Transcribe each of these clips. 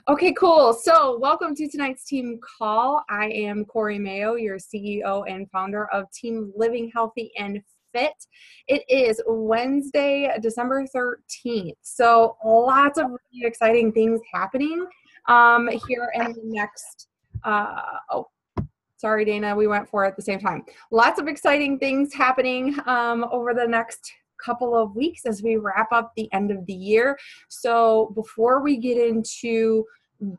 Okay, cool. So welcome to tonight's team call. I am Corey Mayo, your CEO and founder of Team Living Healthy and Fit. It is Wednesday, December 13th. So lots of really exciting things happening here in the next, sorry, Dana, we went for it at the same time. Lots of exciting things happening over the next couple of weeks as we wrap up the end of the year. So before we get into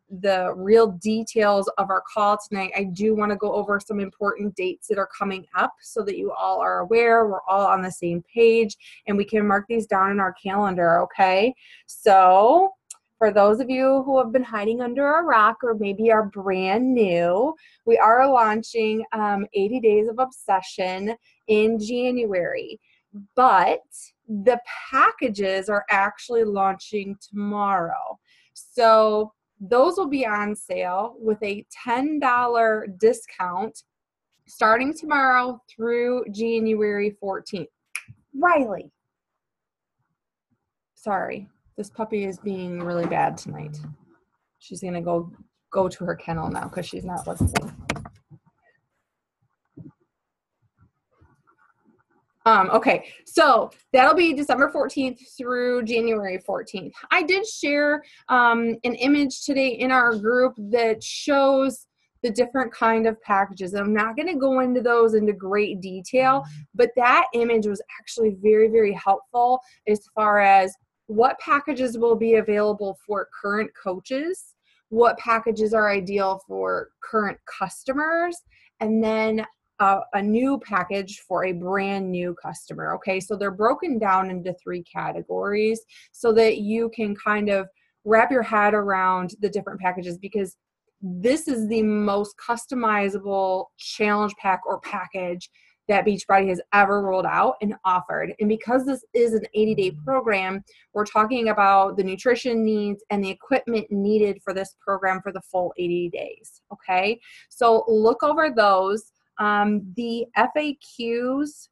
the real details of our call tonight, I do want to go over some important dates that are coming up so that you all are aware, we're all on the same page, and we can mark these down in our calendar, okay? So for those of you who have been hiding under a rock or maybe are brand new, we are launching 80 Days of Obsession in January. But the packages are actually launching tomorrow. So those will be on sale with a $10 discount starting tomorrow through January 14th. Riley. Sorry, this puppy is being really bad tonight. She's going to go to her kennel now because she's not listening. Okay, so that'll be December 14th through January 14th. I did share an image today in our group that shows the different kind of packages. I'm not going to go into those into great detail, but that image was actually very, very helpful as far as what packages will be available for current coaches, what packages are ideal for current customers, and then a new package for a brand new customer. Okay, so they're broken down into 3 categories so that you can kind of wrap your head around the different packages, because this is the most customizable challenge pack or package that Beachbody has ever rolled out and offered. And because this is an 80-day program, we're talking about the nutrition needs and the equipment needed for this program for the full 80 days. Okay, so look over those. The FAQs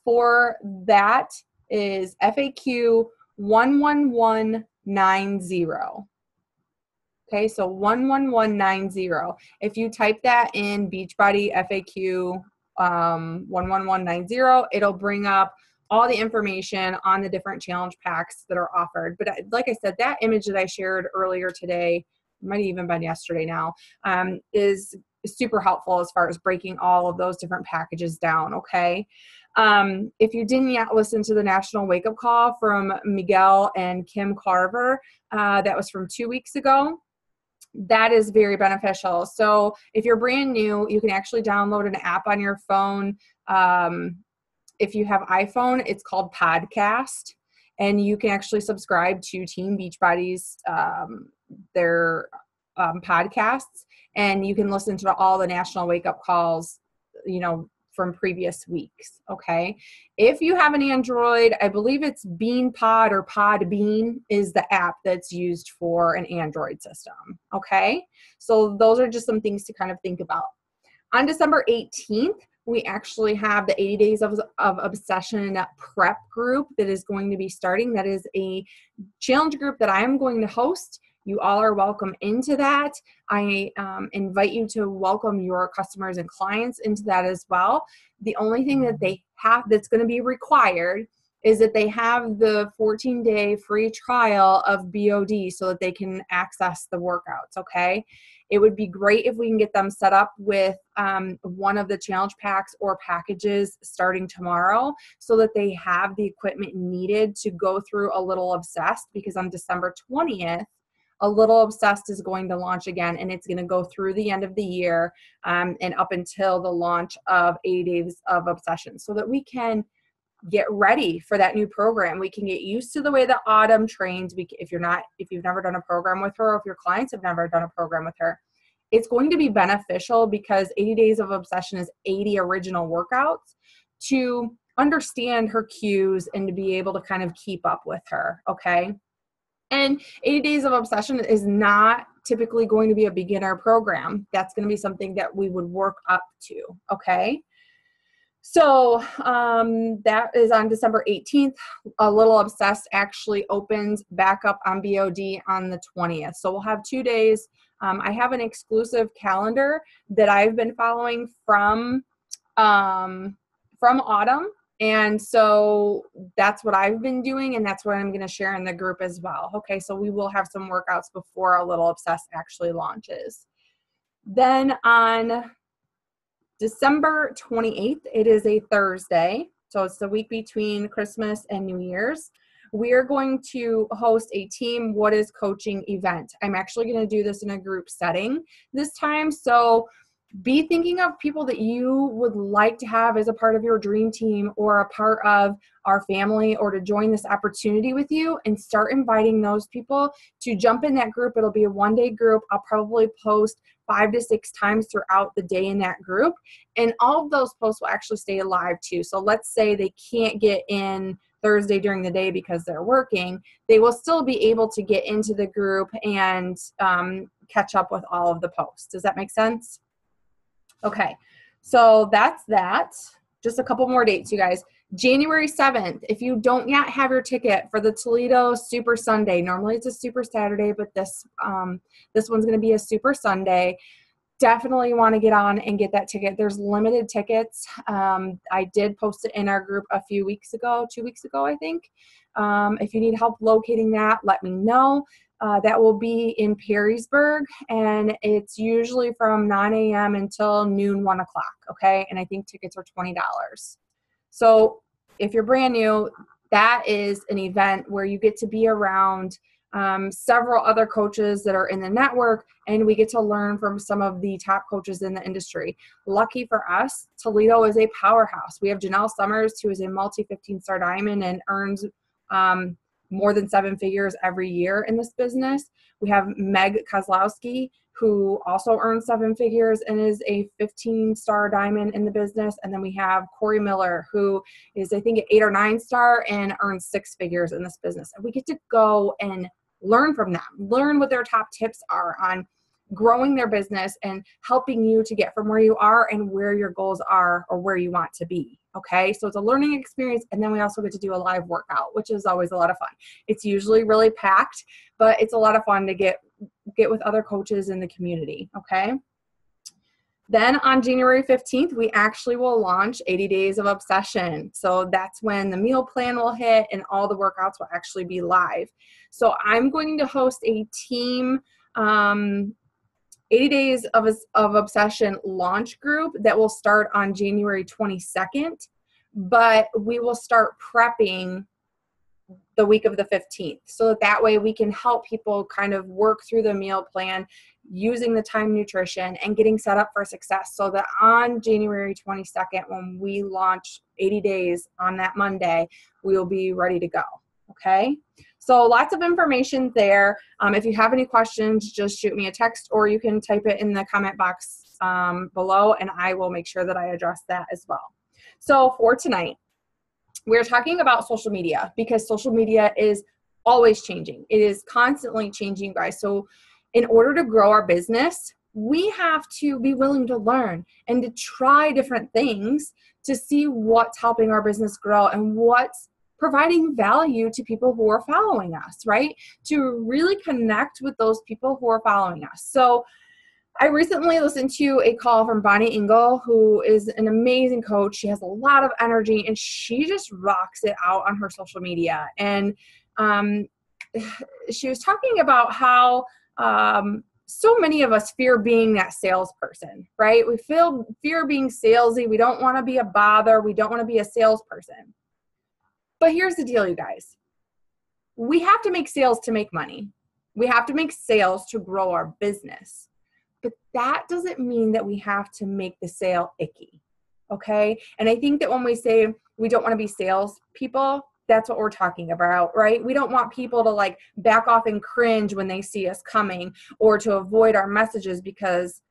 for that is FAQ 11190. Okay, so 11190. If you type that in Beachbody FAQ 11190, it'll bring up all the information on the different challenge packs that are offered. But like I said, that image that I shared earlier today, might have even been yesterday now, is super helpful as far as breaking all of those different packages down, okay? If you didn't yet listen to the National Wake Up Call from Miguel and Kim Carver, that was from 2 weeks ago. That is very beneficial. So if you're brand new, you can actually download an app on your phone. If you have iPhone, it's called Podcast, and you can actually subscribe to Team Beachbody's their podcasts, and you can listen to all the National Wake Up Calls, from previous weeks. Okay. If you have an Android, I believe it's BeanPod or Podbean is the app that's used for an Android system. Okay. So those are just some things to kind of think about. On December 18th, we actually have the 80 Days of Obsession prep group that is going to be starting. That is a challenge group that I am going to host. You all are welcome into that. I invite you to welcome your customers and clients into that as well. The only thing that they have that's going to be required is that they have the 14-day free trial of BOD so that they can access the workouts, okay? It would be great if we can get them set up with one of the challenge packs or packages starting tomorrow so that they have the equipment needed to go through A Little Obsessed, because on December 20th, A Little Obsessed is going to launch again, and it's going to go through the end of the year and up until the launch of 80 Days of Obsession, so that we can get ready for that new program. We can get used to the way that Autumn trains. If you've never done a program with her, or if your clients have never done a program with her, it's going to be beneficial because 80 Days of Obsession is 80 original workouts to understand her cues and to be able to kind of keep up with her, okay? And 80 Days of Obsession is not typically going to be a beginner program. That's going to be something that we would work up to, okay? So that is on December 18th. A Little Obsessed actually opens back up on BOD on the 20th. So we'll have 2 days. I have an exclusive calendar that I've been following from Autumn. And so that's what I've been doing, and that's what I'm going to share in the group as well. Okay, so we will have some workouts before A Little Obsessed actually launches. Then on December 28th, it is a Thursday, so it's the week between Christmas and New Year's. We are going to host a Team What is Coaching event. I'm actually going to do this in a group setting this time, so be thinking of people that you would like to have as a part of your dream team or a part of our family or to join this opportunity with you, and start inviting those people to jump in that group. It'll be a one-day group. I'll probably post 5 to 6 times throughout the day in that group, and all of those posts will actually stay alive too. So let's say they can't get in Thursday during the day because they're working, they will still be able to get into the group and catch up with all of the posts. Does that make sense? Okay, so that's that. Just a couple more dates, you guys. January 7th, if you don't yet have your ticket for the Toledo Super Sunday, normally it's a Super Saturday, but this one's going to be a Super Sunday. Definitely want to get on and get that ticket. There's limited tickets. I did post it in our group a few weeks ago, 2 weeks ago, I think. If you need help locating that, let me know. That will be in Perrysburg, and it's usually from 9 a.m. until noon, 1 o'clock, okay? And I think tickets are $20. So if you're brand new, that is an event where you get to be around several other coaches that are in the network, and we get to learn from some of the top coaches in the industry. Lucky for us, Toledo is a powerhouse. We have Janelle Summers, who is a multi 15-star diamond and earns more than 7 figures every year in this business. We have Meg Kozlowski, who also earns 7 figures and is a 15-star diamond in the business. And then we have Corey Miller, who is, I think, an 8 or 9-star and earns 6 figures in this business. And we get to go and learn from them, learn what their top tips are on growing their business and helping you to get from where you are and where your goals are or where you want to be. Okay, so it's a learning experience, and then we also get to do a live workout, which is always a lot of fun. It's usually really packed, but it's a lot of fun to get with other coaches in the community. Okay. Then on January 15th, we actually will launch 80 Days of Obsession. So that's when the meal plan will hit and all the workouts will actually be live. So I'm going to host a team 80 Days of Obsession launch group that will start on January 22nd, but we will start prepping the week of the 15th. So that way we can help people kind of work through the meal plan using the Time Nutrition and getting set up for success, so that on January 22nd, when we launch 80 Days on that Monday, we will be ready to go. Okay. So lots of information there. If you have any questions, just shoot me a text, or you can type it in the comment box below, and I will make sure that I address that as well. So for tonight, we're talking about social media, because social media is always changing. It is constantly changing, guys. So in order to grow our business, we have to be willing to learn and to try different things to see what's helping our business grow and what's providing value to people who are following us, right? To really connect with those people who are following us. So I recently listened to a call from Bonnie Engel, who is an amazing coach. She has a lot of energy, and she just rocks it out on her social media. And she was talking about how so many of us fear being that salesperson, right? We fear being salesy. We don't want to be a bother. We don't want to be a salesperson. But here's the deal, you guys. We have to make sales to make money. We have to make sales to grow our business. But that doesn't mean that we have to make the sale icky, okay? And I think that when we say we don't want to be sales people, that's what we're talking about, right? We don't want people to like back off and cringe when they see us coming, or to avoid our messages, because,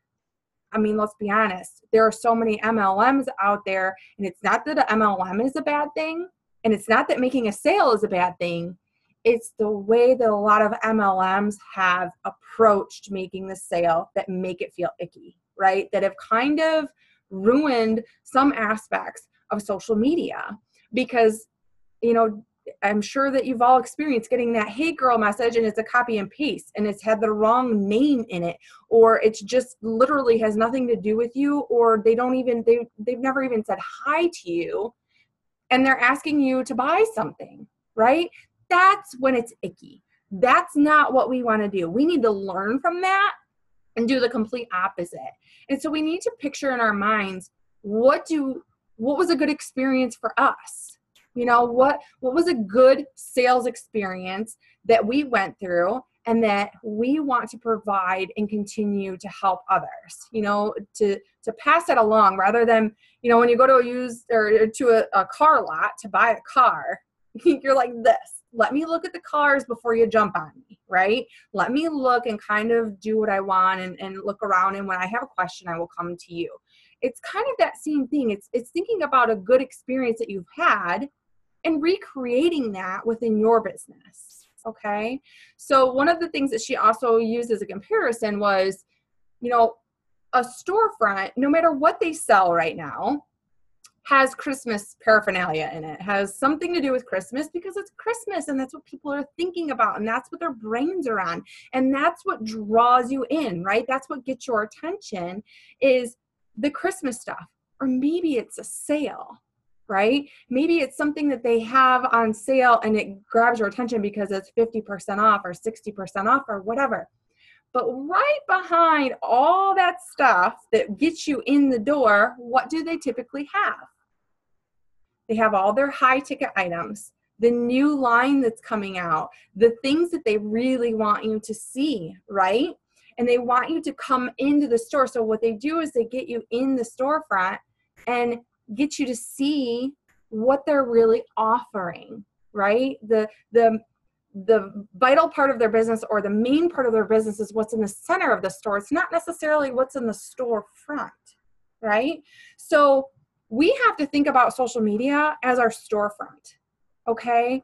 I mean, let's be honest, there are so many MLMs out there, and it's not that an MLM is a bad thing, and it's not that making a sale is a bad thing. It's the way that a lot of MLMs have approached making the sale that make it feel icky, right? That have kind of ruined some aspects of social media, because, you know, I'm sure that you've all experienced getting that "Hey girl" message and it's a copy and paste and it's had the wrong name in it, or it's just literally has nothing to do with you, or they've never even said hi to you, and they're asking you to buy something, right? That's when it's icky. That's not what we want to do. We need to learn from that and do the complete opposite. And so we need to picture in our minds, what was a good experience for us? You know, what was a good sales experience that we went through and that we want to provide and continue to help others, you know, to pass that along, rather than, you know, when you go to a car lot to buy a car, you're like this. Let me look at the cars before you jump on me, right? Let me look and kind of do what I want and look around. And when I have a question, I will come to you. It's kind of that same thing. It's thinking about a good experience that you've had and recreating that within your business. Okay. So one of the things that she also used as a comparison was, you know, a storefront, no matter what they sell right now, has Christmas paraphernalia in it, has something to do with Christmas, because it's Christmas and that's what people are thinking about and that's what their brains are on. And that's what draws you in, right? That's what gets your attention, is the Christmas stuff. Or maybe it's a sale, right? Maybe it's something that they have on sale and it grabs your attention because it's 50% off or 60% off or whatever. But right behind all that stuff that gets you in the door, what do they typically have? They have all their high ticket items, the new line that's coming out, the things that they really want you to see, right? And they want you to come into the store. So what they do is they get you in the storefront and get you to see what they're really offering, right? The vital part of their business, or the main part of their business, is what's in the center of the store. It's not necessarily what's in the storefront, right? So we have to think about social media as our storefront, okay?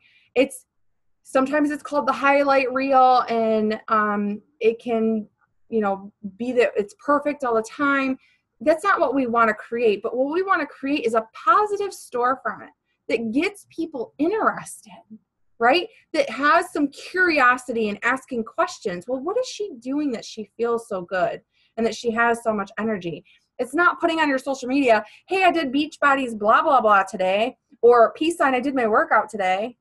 Sometimes it's called the highlight reel, and it can, you know, be that it's perfect all the time. That's not what we want to create. But what we want to create is a positive storefront that gets people interested, right? That has some curiosity and asking questions. Well, what is she doing that she feels so good and that she has so much energy? It's not putting on your social media, "Hey, I did Beachbody's blah, blah, blah today," or "Peace sign, I did my workout today."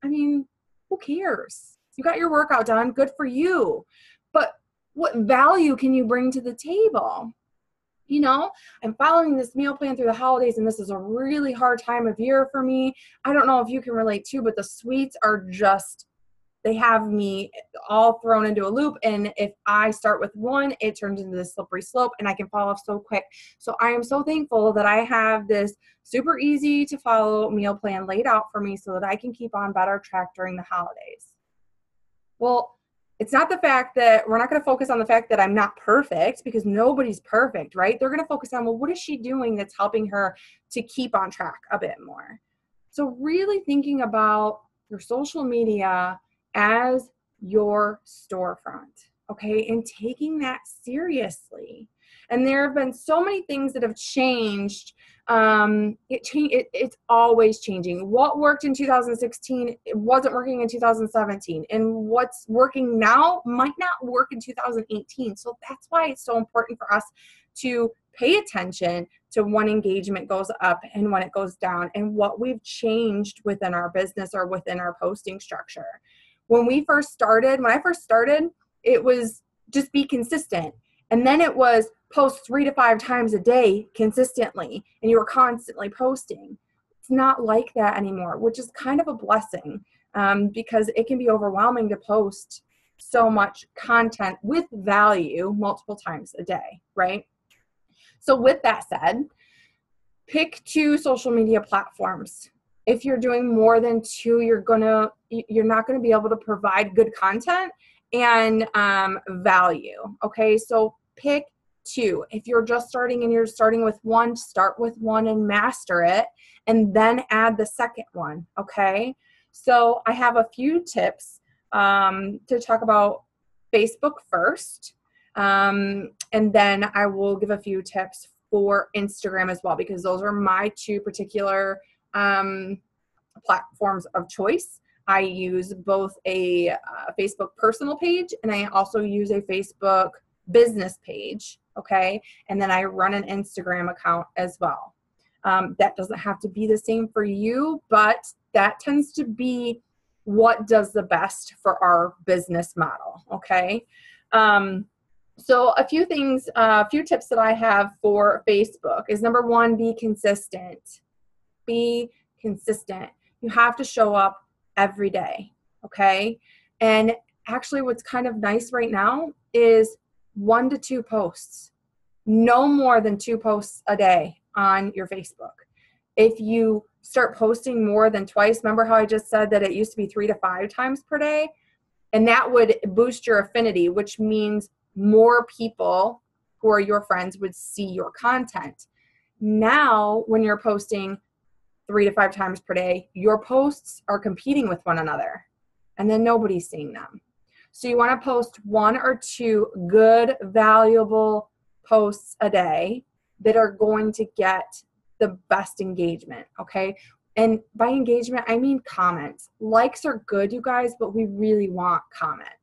I mean, who cares? You got your workout done. Good for you. But what value can you bring to the table? You know, I'm following this meal plan through the holidays, and this is a really hard time of year for me. I don't know if you can relate too, but the sweets are just, they have me all thrown into a loop. And if I start with one, it turns into this slippery slope and I can fall off so quick. So I am so thankful that I have this super easy to follow meal plan laid out for me so that I can keep on better track during the holidays. Well, it's not the fact that we're not going to focus on the fact that I'm not perfect, because nobody's perfect, right? They're going to focus on, well, what is she doing that's helping her to keep on track a bit more? So really thinking about your social media as your storefront, okay? And taking that seriously. And there have been so many things that have changed. It's always changing. What worked in 2016, it wasn't working in 2017. And what's working now might not work in 2018. So that's why it's so important for us to pay attention to when engagement goes up and when it goes down, and what we've changed within our business or within our posting structure. When I first started, it was just be consistent. And then it was post 3 to 5 times a day consistently, and you were constantly posting. It's not like that anymore, which is kind of a blessing, because it can be overwhelming to post so much content with value multiple times a day, right? So with that said, pick 2 social media platforms. If you're doing more than 2, you're not gonna be able to provide good content and value. Okay, so pick 2. If you're just starting and you're starting with one, start with one and master it, and then add the second one. Okay, so I have a few tips to talk about Facebook first, and then I will give a few tips for Instagram as well, because those are my two particular platforms of choice. I use both a Facebook personal page, and I also use a Facebook business page, okay? And then I run an Instagram account as well. That doesn't have to be the same for you, but that tends to be what does the best for our business model, okay? So a few things, a few tips that I have for Facebook is, number one, be consistent. Be consistent. You have to show up every day, okay? And actually what's kind of nice right now is 1 to 2 posts. No more than 2 posts a day on your Facebook. If you start posting more than twice, remember how I just said that it used to be 3 to 5 times per day? And that would boost your affinity, which means more people who are your friends would see your content. Now, when you're posting 3 to 5 times per day, your posts are competing with one another, and then nobody's seeing them. So you want to post 1 or 2 good, valuable posts a day that are going to get the best engagement, okay? And by engagement, I mean comments. Likes are good, you guys, but we really want comments.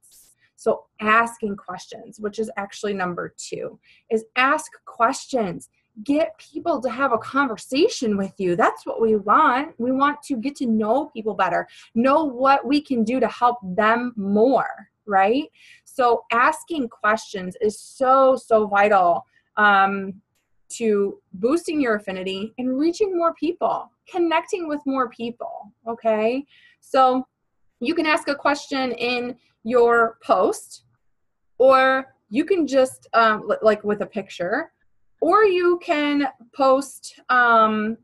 So asking questions, which is actually number 2, is ask questions. Get people to have a conversation with you. That's what we want. We want to get to know people better, know what we can do to help them more, right? So asking questions is so, so vital to boosting your affinity and reaching more people, connecting with more people, okay? So you can ask a question in your post, or you can just, like with a picture, or you can post a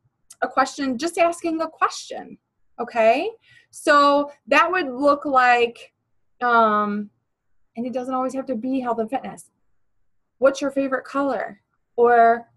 question just asking a question, okay? So that would look like, and it doesn't always have to be health and fitness. What's your favorite color? Or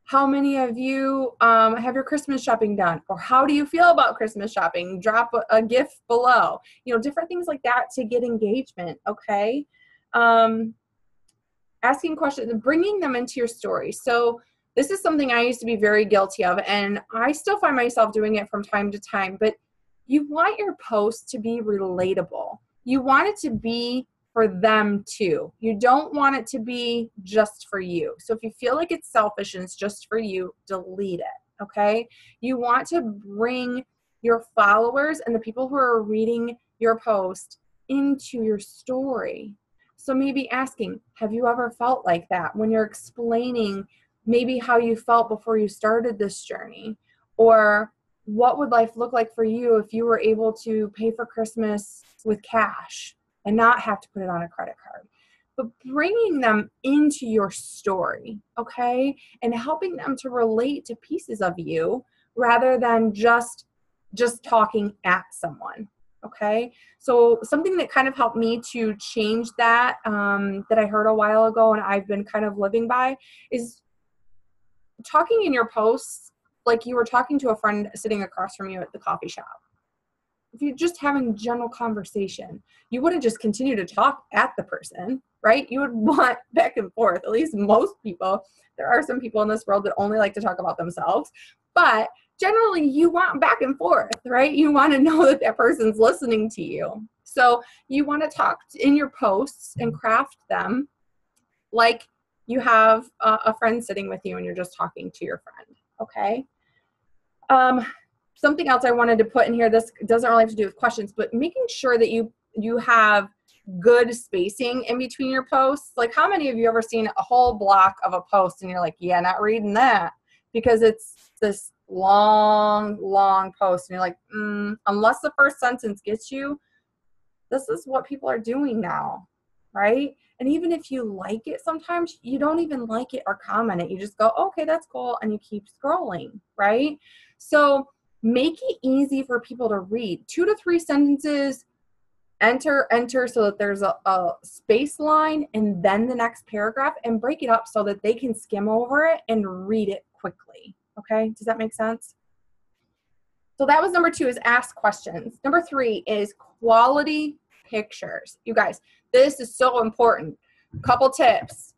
how many of you have your Christmas shopping done? Or how do you feel about Christmas shopping? Drop a gift below. You know, different things like that to get engagement, okay? Asking questions and bringing them into your story. So this is something I used to be very guilty of, and I still find myself doing it from time to time, but you want your post to be relatable. You want it to be for them too. You don't want it to be just for you. So if you feel like it's selfish and it's just for you, delete it, okay? You want to bring your followers and the people who are reading your post into your story. So maybe asking, have you ever felt like that when you're explaining maybe how you felt before you started this journey? Or what would life look like for you if you were able to pay for Christmas with cash and not have to put it on a credit card? But bringing them into your story, okay? And helping them to relate to pieces of you rather than just talking at someone, okay? So something that kind of helped me to change that, that I heard a while ago and I've been kind of living by, is talking in your posts like you were talking to a friend sitting across from you at the coffee shop. If you're just having general conversation, you wouldn't just continue to talk at the person, right? You would want back and forth. At least most people. There are some people in this world that only like to talk about themselves, but generally you want back and forth, right? You want to know that that person's listening to you. So you want to talk in your posts and craft them like you have a friend sitting with you and you're just talking to your friend, okay? Something else I wanted to put in here, this doesn't really have to do with questions, but making sure that you have good spacing in between your posts. Like, how many of you ever seen a whole block of a post and you're like, yeah, not reading that, because it's this long post and you're like, unless the first sentence gets you, this is what people are doing now, right? And even if you like it, sometimes you don't even like it or comment it. You just go, okay, that's cool, and you keep scrolling, right? So make it easy for people to read. 2 to 3 sentences, enter, so that there's a space line and then the next paragraph, and break it up so that they can skim over it and read it quickly. Okay, does that make sense? So that was number 2, is ask questions. Number 3 is quality pictures. You guys, this is so important. Couple tips.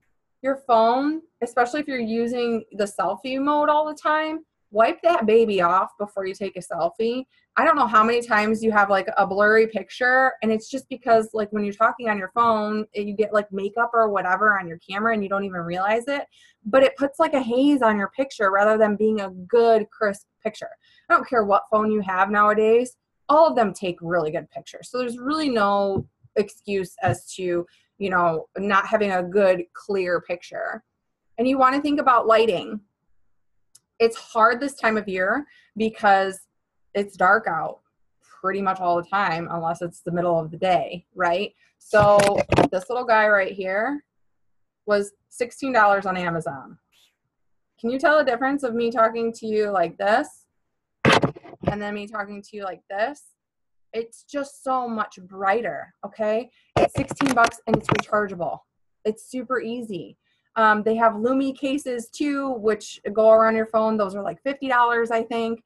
your phone, especially if you're using the selfie mode all the time, wipe that baby off before you take a selfie. I don't know how many times you have like a blurry picture, and it's just because like when you're talking on your phone, you get like makeup or whatever on your camera and you don't even realize it, but it puts like a haze on your picture rather than being a good crisp picture. I don't care what phone you have nowadays, all of them take really good pictures. So there's really no excuse as to, you know, not having a good clear picture. And you want to think about lighting. It's hard this time of year because it's dark out pretty much all the time unless it's the middle of the day, right? So this little guy right here was $16 on Amazon. Can you tell the difference of me talking to you like this and then me talking to you like this? It's just so much brighter, okay? It's 16 bucks and it's rechargeable. It's super easy. They have Lumi cases too, which go around your phone. Those are like $50, I think.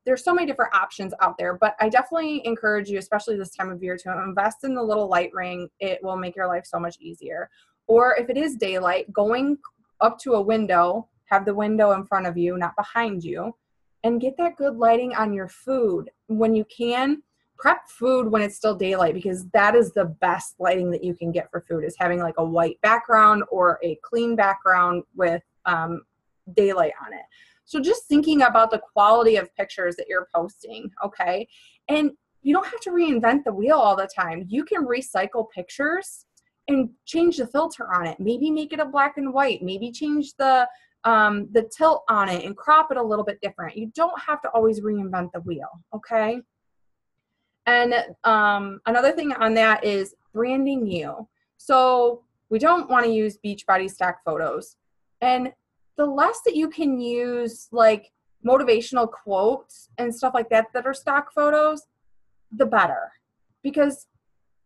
There's so many different options out there, but I definitely encourage you, especially this time of year, to invest in the little light ring. It will make your life so much easier. Or if it is daylight, going up to a window, have the window in front of you, not behind you, and get that good lighting on your food. When you can, prep food when it's still daylight, because that is the best lighting that you can get for food, is having like a white background or a clean background with daylight on it. So just thinking about the quality of pictures that you're posting, okay? And you don't have to reinvent the wheel all the time. You can recycle pictures and change the filter on it. Maybe make it a black and white. Maybe change the tilt on it and crop it a little bit different. You don't have to always reinvent the wheel, okay? And another thing on that is branding you. So we don't want to use Beachbody stock photos. And the less that you can use like motivational quotes and stuff like that that are stock photos, the better. Because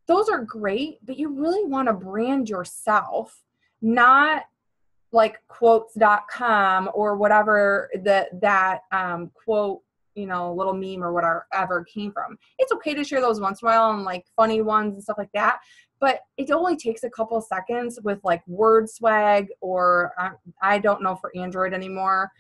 those are great, but you really want to brand yourself, not like quotes.com or whatever that quote, you know, little meme or whatever came from. It's okay to share those once in a while and like funny ones and stuff like that, but it only takes a couple seconds with like word swag or I don't know for Android anymore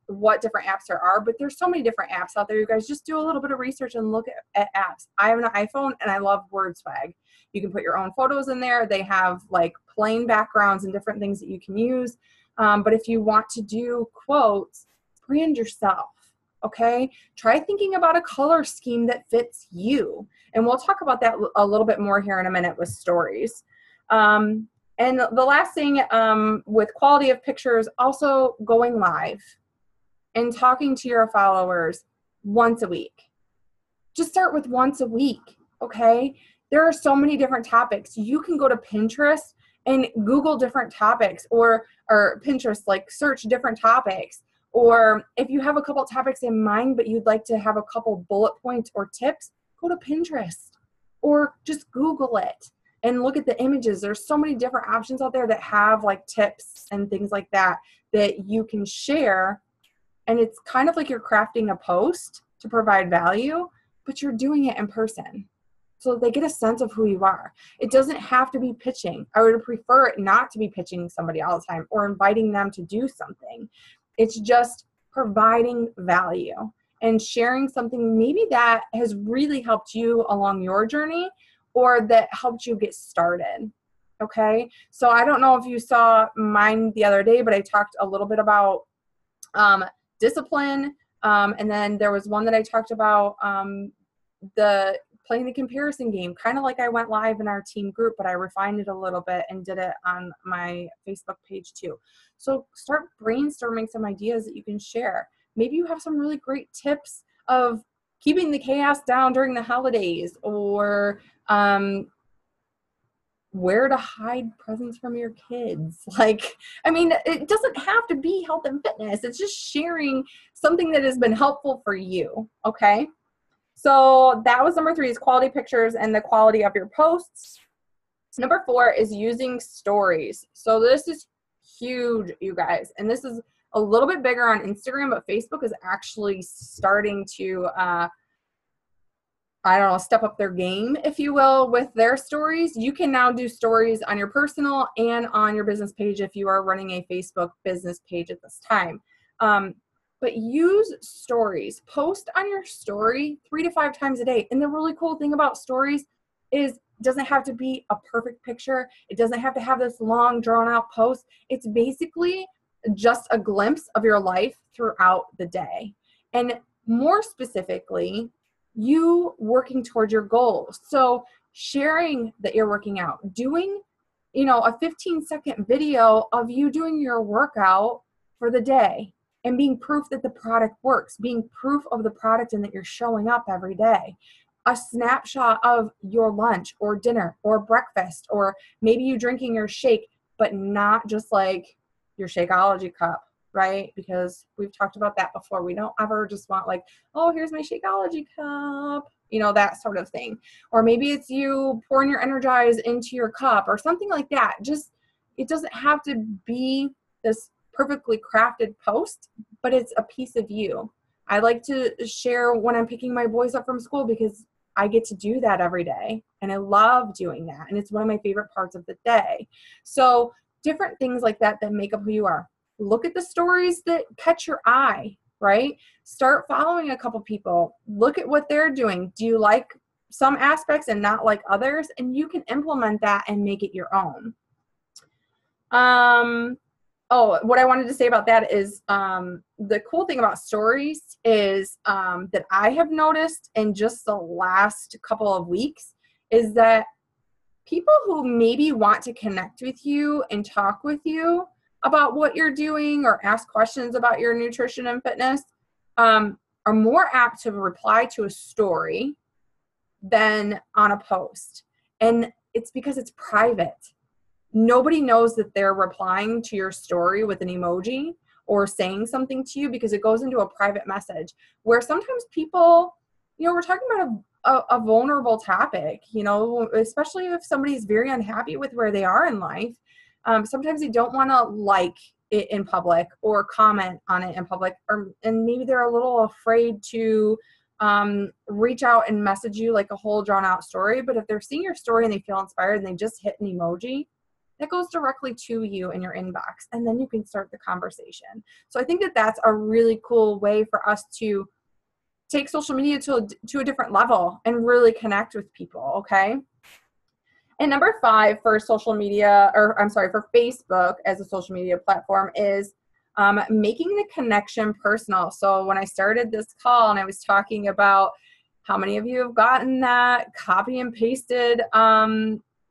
what different apps there are, but there's so many different apps out there. You guys just do a little bit of research and look at apps. I have an iPhone and I love word swag. You can put your own photos in there. They have like plain backgrounds and different things that you can use. But if you want to do quotes, brand yourself. Okay, try thinking about a color scheme that fits you. And we'll talk about that a little bit more here in a minute with stories. And the last thing with quality of pictures, also going live and talking to your followers once a week. Just start with once a week, okay? There are so many different topics. You can go to Pinterest and Google different topics or Pinterest, like search different topics. Or if you have a couple topics in mind, but you'd like to have a couple bullet points or tips, go to Pinterest or just Google it and look at the images. There's so many different options out there that have like tips and things like that that you can share. And it's kind of like you're crafting a post to provide value, but you're doing it in person. So they get a sense of who you are. It doesn't have to be pitching. I would prefer it not to be pitching somebody all the time or inviting them to do something. It's just providing value and sharing something maybe that has really helped you along your journey or that helped you get started. Okay. So I don't know if you saw mine the other day, but I talked a little bit about discipline. And then there was one that I talked about playing the comparison game, kind of like I went live in our team group, but I refined it a little bit and did it on my Facebook page too. So start brainstorming some ideas that you can share. Maybe you have some really great tips of keeping the chaos down during the holidays, or where to hide presents from your kids. Like, I mean, it doesn't have to be health and fitness. It's just sharing something that has been helpful for you. Okay. So that was number 3, is quality pictures and the quality of your posts. Number 4 is using stories. So this is huge, you guys. And this is a little bit bigger on Instagram, but Facebook is actually starting to I don't know, step up their game, if you will, with their stories. You can now do stories on your personal and on your business page if you are running a Facebook business page at this time. But use stories. Post on your story 3 to 5 times a day. And the really cool thing about stories is it doesn't have to be a perfect picture. It doesn't have to have this long, drawn-out post. It's basically just a glimpse of your life throughout the day. And more specifically, you working towards your goals. So sharing that you're working out, doing, a 15-second video of you doing your workout for the day and being proof that the product works, being proof of the product and that you're showing up every day. A snapshot of your lunch or dinner or breakfast, or maybe you drinking your shake, but not just like your Shakeology cup, right? Because we've talked about that before. We don't ever just want like, oh, here's my Shakeology cup, that sort of thing. Or maybe it's you pouring your Energize into your cup or something like that. Just, it doesn't have to be this perfectly crafted post, but it's a piece of you. I like to share when I'm picking my boys up from school because I get to do that every day and I love doing that. And it's one of my favorite parts of the day. So different things like that make up who you are. Look at the stories that catch your eye, right? Start following a couple people. Look at what they're doing. Do you like some aspects and not like others? And you can implement that and make it your own. What I wanted to say about that is the cool thing about stories is that I have noticed in just the last couple of weeks is that people who maybe want to connect with you and talk with you about what you're doing or ask questions about your nutrition and fitness are more apt to reply to a story than on a post. And it's because it's private. Nobody knows that they're replying to your story with an emoji or saying something to you because it goes into a private message where sometimes people, we're talking about a vulnerable topic, especially if somebody's very unhappy with where they are in life. Sometimes they don't want to like it in public or comment on it in public, and maybe they're a little afraid to reach out and message you like a whole drawn out story. But if they're seeing your story and they feel inspired and they just hit an emoji, that goes directly to you in your inbox, and then you can start the conversation. So I think that that's a really cool way for us to take social media to a different level and really connect with people, okay? And number 5 for social media, for Facebook as a social media platform is making the connection personal. So when I started this call and I was talking about how many of you have gotten that copy and pasted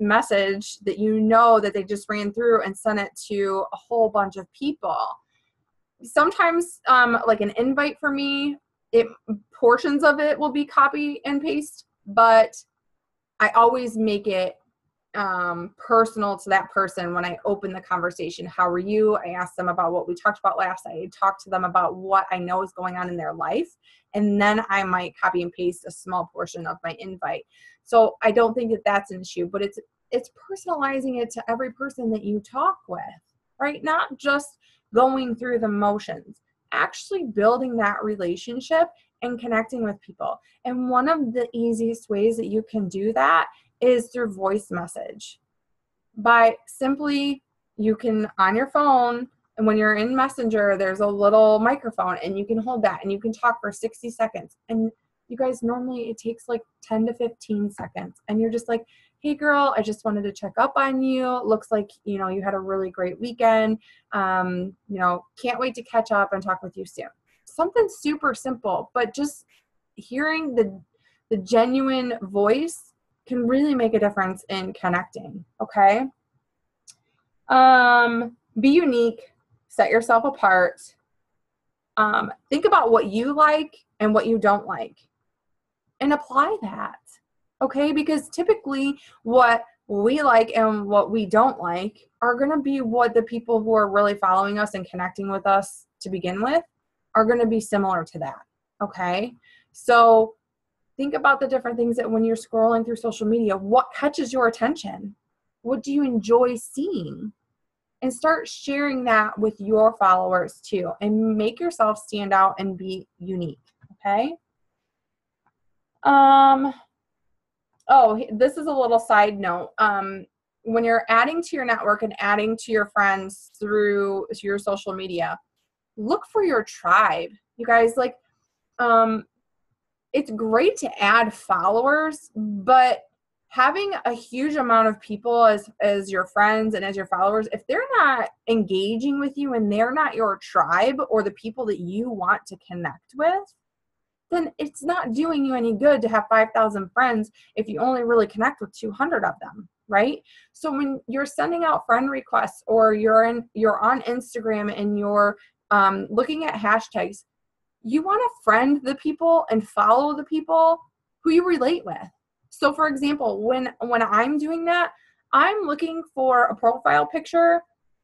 message that they just ran through and sent it to a whole bunch of people. Sometimes like an invite for me, portions of it will be copy and paste, but I always make it personal to that person when I open the conversation. How are you? I ask them about what we talked about last night. I talk to them about what I know is going on in their life. And then I might copy and paste a small portion of my invite. So I don't think that that's an issue, but it's personalizing it to every person that you talk with, right? Not just going through the motions, actually building that relationship and connecting with people. And one of the easiest ways that you can do that is through voice message. By simply, you can on your phone, and when you're in Messenger, there's a little microphone and you can hold that and you can talk for 60 seconds. And you guys, normally it takes like 10 to 15 seconds. And you're just like, hey girl, I just wanted to check up on you. Looks like, you had a really great weekend. Can't wait to catch up and talk with you soon. Something super simple, but just hearing the genuine voice can really make a difference in connecting, okay? Be unique, set yourself apart. Think about what you like and what you don't like and apply that, okay? Because typically what we like and what we don't like are going to be what the people who are really following us and connecting with us to begin with are going to be similar to that, okay? So think about the different things that when you're scrolling through social media, what catches your attention? What do you enjoy seeing? And start sharing that with your followers too, and make yourself stand out and be unique, okay? Um, oh, this is a little side note. When you're adding to your network and adding to your friends through your social media, look for your tribe. You guys, like, it's great to add followers, but having a huge amount of people as your friends and as your followers, if they're not engaging with you and they're not your tribe or the people that you want to connect with, then it's not doing you any good to have 5,000 friends if you only really connect with 200 of them, right? So when you're sending out friend requests or you're on Instagram and you're looking at hashtags, you want to friend the people and follow the people who you relate with. So for example, when I'm doing that, I'm looking for a profile picture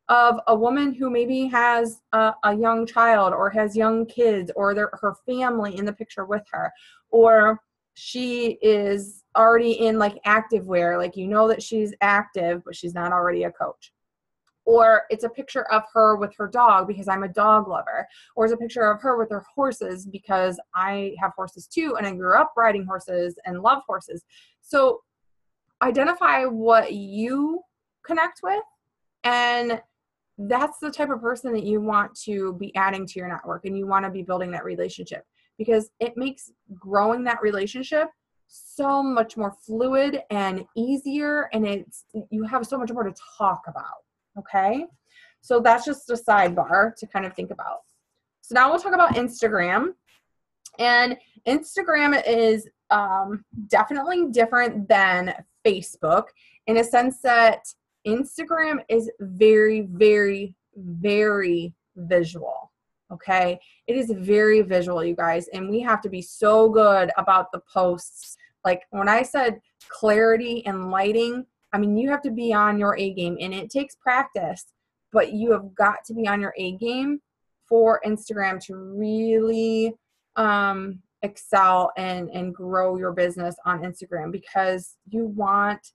of a woman who maybe has a young child or has young kids or her family in the picture with her, or she is already in like activewear, like you know that she's active but she's not already a coach. Or it's a picture of her with her dog because I'm a dog lover. Or it's a picture of her with her horses because I have horses too and I grew up riding horses and love horses. So identify what you connect with, and that's the type of person that you want to be adding to your network, and you want to be building that relationship, because it makes growing that relationship so much more fluid and easier, and you have so much more to talk about. Okay, so that's just a sidebar to kind of think about. So now we'll talk about Instagram. And Instagram is definitely different than Facebook in a sense that Instagram is very, very, very visual. Okay, it is very visual, you guys, and we have to be so good about the posts. Like when I said clarity and lighting, I mean, you have to be on your A game, and it takes practice, but you have got to be on your A game for Instagram to really excel and grow your business on Instagram, because you want,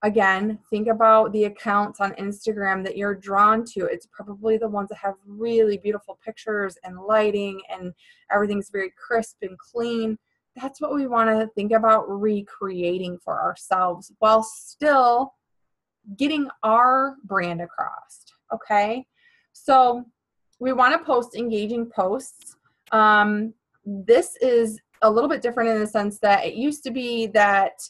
again, think about the accounts on Instagram that you're drawn to. It's probably the ones that have really beautiful pictures and lighting and everything's very crisp and clean. That's what we want to think about recreating for ourselves while still getting our brand across. Okay, so we want to post engaging posts. This is a little bit different in the sense that it used to be that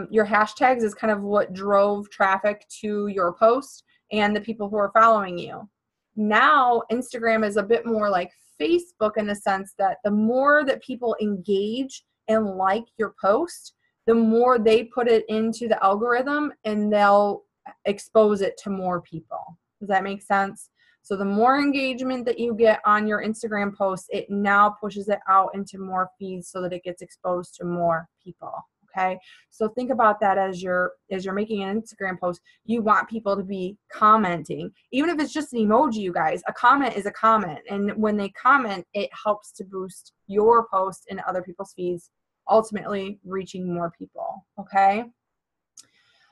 your hashtags is kind of what drove traffic to your post and the people who are following you. Now, Instagram is a bit more like Facebook in the sense that the more that people engage and like your post, the more they put it into the algorithm and they'll expose it to more people. Does that make sense? So the more engagement that you get on your Instagram post, it now pushes it out into more feeds so that it gets exposed to more people. Okay, so think about that as you're making an Instagram post. You want people to be commenting, even if it's just an emoji. You guys, a comment is a comment, and when they comment, it helps to boost your post in other people's feeds, ultimately reaching more people. Okay.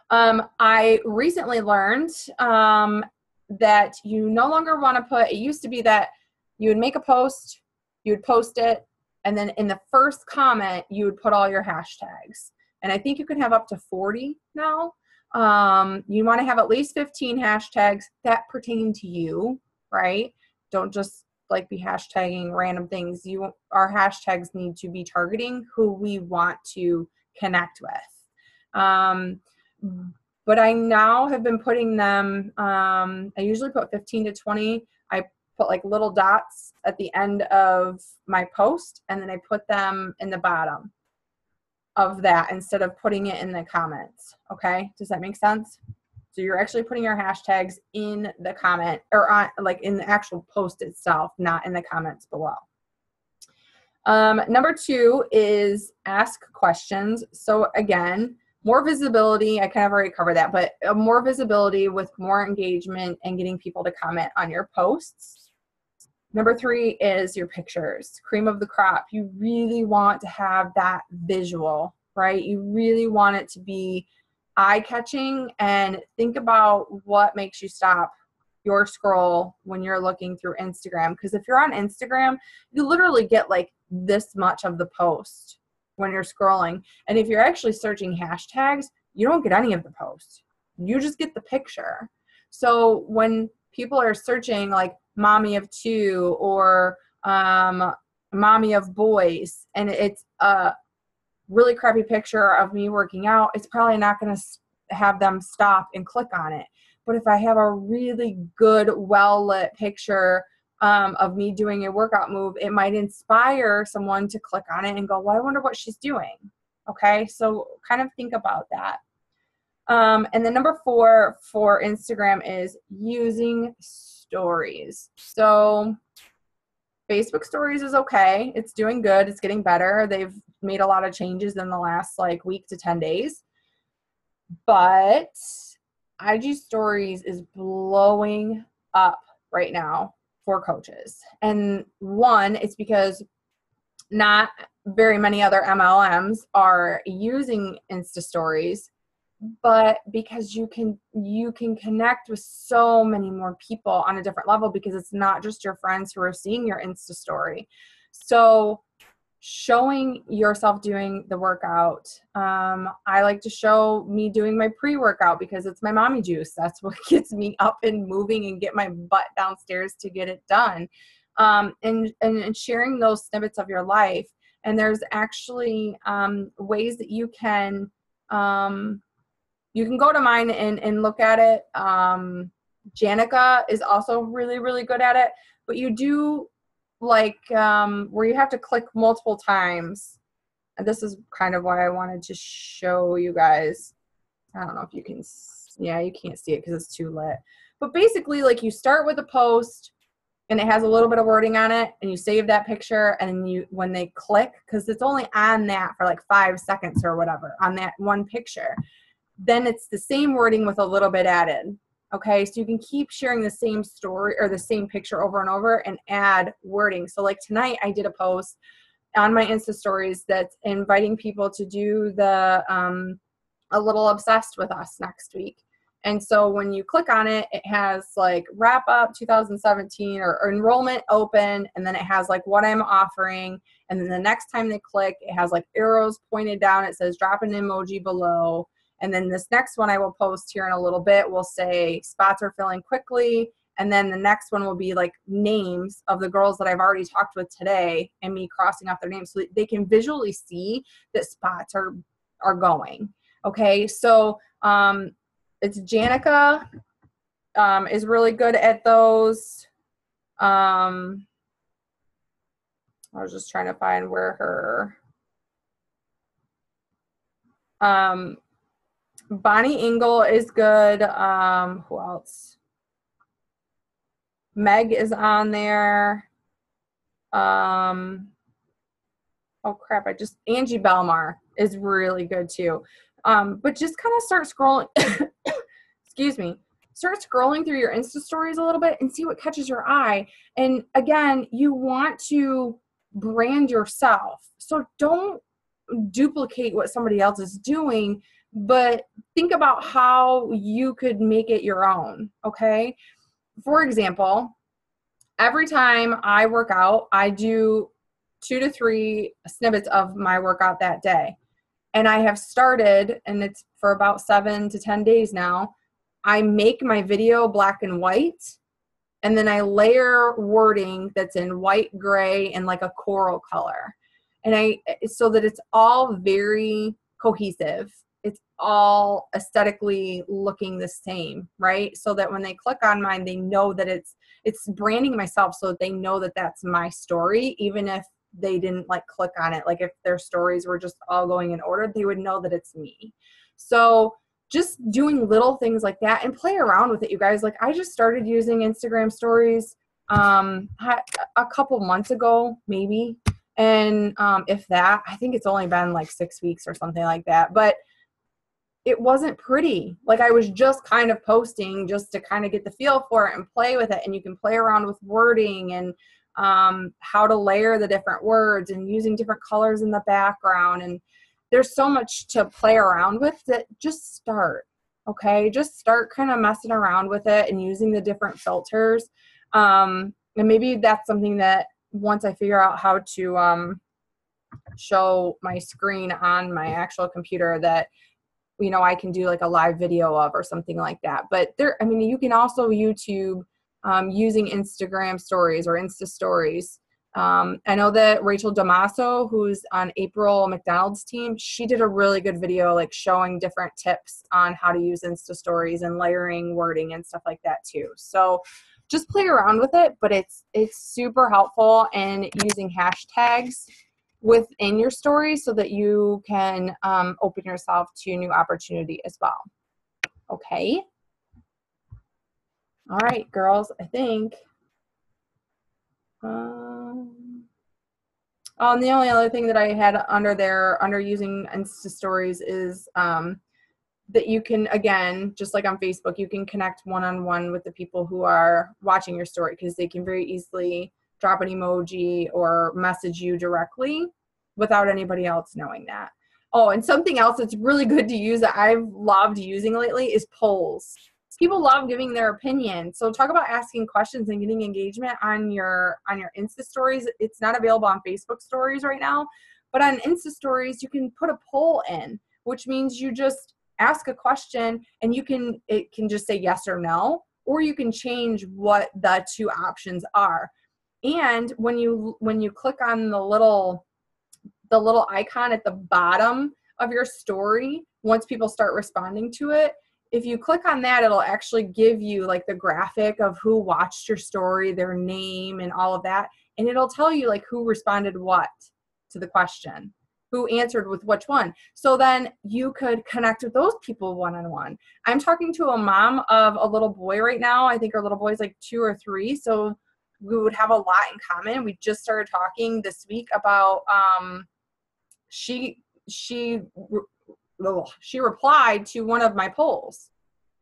I recently learned that you no longer want to put, it used to be that you would make a post, you would post it, and then in the first comment, you would put all your hashtags. And I think you can have up to 40 now. You want to have at least 15 hashtags that pertain to you, right? Don't just like be hashtagging random things. Our hashtags need to be targeting who we want to connect with. But I now have been putting them, I usually put 15 to 20. I put like little dots at the end of my post, and then I put them in the bottom of that instead of putting it in the comments. Okay, does that make sense? So you're actually putting your hashtags in the comment, or on, like in the actual post itself, not in the comments below. Number 2 is ask questions. So again, more visibility. I kind of already covered that, but more visibility with more engagement and getting people to comment on your posts. Number 3 is your pictures. Cream of the crop. You really want to have that visual, right? You really want it to be eye-catching, and think about what makes you stop your scroll when you're looking through Instagram. Because if you're on Instagram, you literally get like this much of the post. when you're scrolling. And if you're actually searching hashtags, you don't get any of the posts. You just get the picture. So when people are searching like mommy of two or mommy of boys, and it's a really crappy picture of me working out, it's probably not going to have them stop and click on it. But if I have a really good, well-lit picture of me doing a workout move, it might inspire someone to click on it and go, well, I wonder what she's doing. Okay, so kind of think about that. And then number 4 for Instagram is using stories. So Facebook stories is okay. It's doing good. It's getting better. They've made a lot of changes in the last like week to 10 days. But IG stories is blowing up right now for coaches. And one, it's because not very many other MLMs are using Insta stories, but because you can connect with so many more people on a different level, because it's not just your friends who are seeing your Insta story. So showing yourself doing the workout. I like to show me doing my pre-workout because it's my mommy juice. That's what gets me up and moving and get my butt downstairs to get it done. And sharing those snippets of your life. And there's actually ways that you can go to mine and look at it. Janica is also really, really good at it, but you do like where you have to click multiple times. And this is kind of why I wanted to show you guys. I don't know if you can, yeah, you can't see it because it's too lit. But basically, like, you start with a post and it has a little bit of wording on it, and you save that picture, and then when they click, because it's only on that for like 5 seconds or whatever, on that one picture, then it's the same wording with a little bit added. Okay, so you can keep sharing the same story or the same picture over and over and add wording. So like tonight I did a post on my Insta stories that's inviting people to do the A Little Obsessed with us next week. And so when you click on it, it has like wrap up 2017 or enrollment open, and then it has like what I'm offering. And then the next time they click, it has like arrows pointed down. It says drop an emoji below. And then this next one I will post here in a little bit will say spots are filling quickly. And then the next one will be like names of the girls that I've already talked with today and me crossing off their names so that they can visually see that spots are going. Okay, so it's Janica is really good at those. I was just trying to find where her Bonnie Engel is good. Who else? Meg is on there. Oh crap, Angie Belmar is really good too. But just kind of start scrolling, excuse me, start scrolling through your Insta stories a little bit and see what catches your eye. And again, you want to brand yourself. So don't duplicate what somebody else is doing, but think about how you could make it your own, okay? For example, every time I work out, I do 2 to 3 snippets of my workout that day. And I have started, and it's for about 7 to 10 days now, I make my video black and white, and then I layer wording that's in white, gray, and like a coral color. And so that it's all very cohesive. It's all aesthetically looking the same, right? So that when they click on mine, they know that it's branding myself, so that they know that that's my story, even if they didn't like click on it. Like if their stories were just all going in order, they would know that it's me. So just doing little things like that and play around with it, you guys. Like I just started using Instagram stories a couple months ago, maybe. And if that, I think it's only been like 6 weeks or something like that. But it wasn't pretty. Like I was just kind of posting just to kind of get the feel for it and play with it. And you can play around with wording and how to layer the different words and using different colors in the background. And there's so much to play around with that. Just start, okay? Just start kind of messing around with it and using the different filters. And maybe that's something that once I figure out how to show my screen on my actual computer that, you know, I can do like a live video of or something like that. But there, I mean, you can also YouTube using Instagram stories or Insta stories. I know that Rachel Damaso, who's on April McDonald's team, she did a really good video like showing different tips on how to use Insta stories and layering wording and stuff like that too. So just play around with it, but it's super helpful in using hashtags within your story so that you can open yourself to new opportunity as well. Okay. All right, girls, I think. And the only other thing that I had under there, under using Insta stories, is that you can, again, just like on Facebook, you can connect one-on-one with the people who are watching your story, because they can very easily drop an emoji or message you directly without anybody else knowing that. Oh, and something else that's really good to use that I've loved using lately is polls. People love giving their opinion. So talk about asking questions and getting engagement on your Insta stories. It's not available on Facebook stories right now, but on Insta stories, you can put a poll in, which means you just ask a question and it can just say yes or no, or you can change what the two options are. And when you click on the little icon at the bottom of your story, once people start responding to it, if you click on that, it'll actually give you like the graphic of who watched your story, their name, and all of that. And it'll tell you like who responded what to the question, who answered with which one. So then you could connect with those people one-on-one. I'm talking to a mom of a little boy right now. I think her little boy's like 2 or 3. So we would have a lot in common. We just started talking this week about, she replied to one of my polls,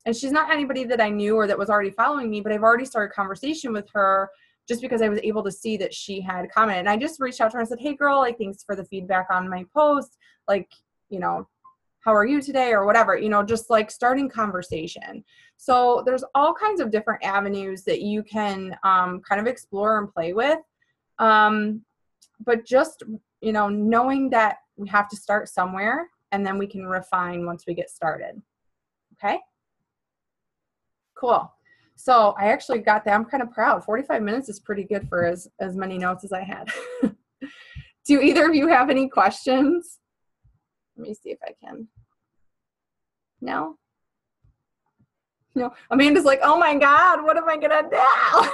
and she's not anybody that I knew or that was already following me, but I've already started conversation with her just because I was able to see that she had commented. And I just reached out to her and said, hey girl, like, thanks for the feedback on my post. Like, you know, how are you today or whatever, you know, just like starting conversation. So there's all kinds of different avenues that you can kind of explore and play with. But just, you know, knowing that we have to start somewhere, and then we can refine once we get started. Okay? Cool. So I actually got that. I'm kind of proud. 45 minutes is pretty good for as many notes as I had. Do either of you have any questions? Let me see if I can. No? No. Amanda's like, oh my God, what am I going to do?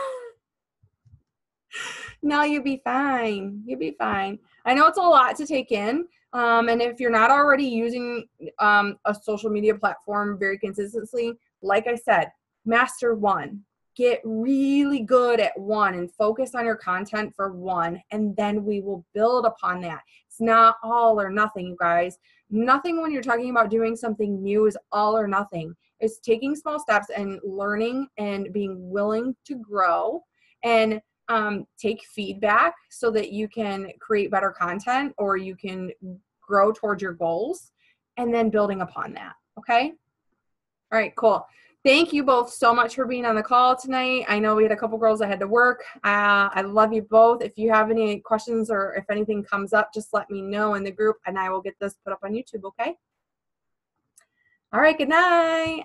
No, you'll be fine. You'll be fine. I know it's a lot to take in. And if you're not already using a social media platform very consistently, like I said, master one. Get really good at one and focus on your content for one, and then we will build upon that. It's not all or nothing, you guys. Nothing when you're talking about doing something new is all or nothing. It's taking small steps and learning and being willing to grow and take feedback so that you can create better content or you can grow towards your goals, and then building upon that. Okay? All right, cool. Thank you both so much for being on the call tonight. I know we had a couple girls that had to work. I love you both. If you have any questions or if anything comes up, just let me know in the group and I will get this put up on YouTube, okay? All right, good night.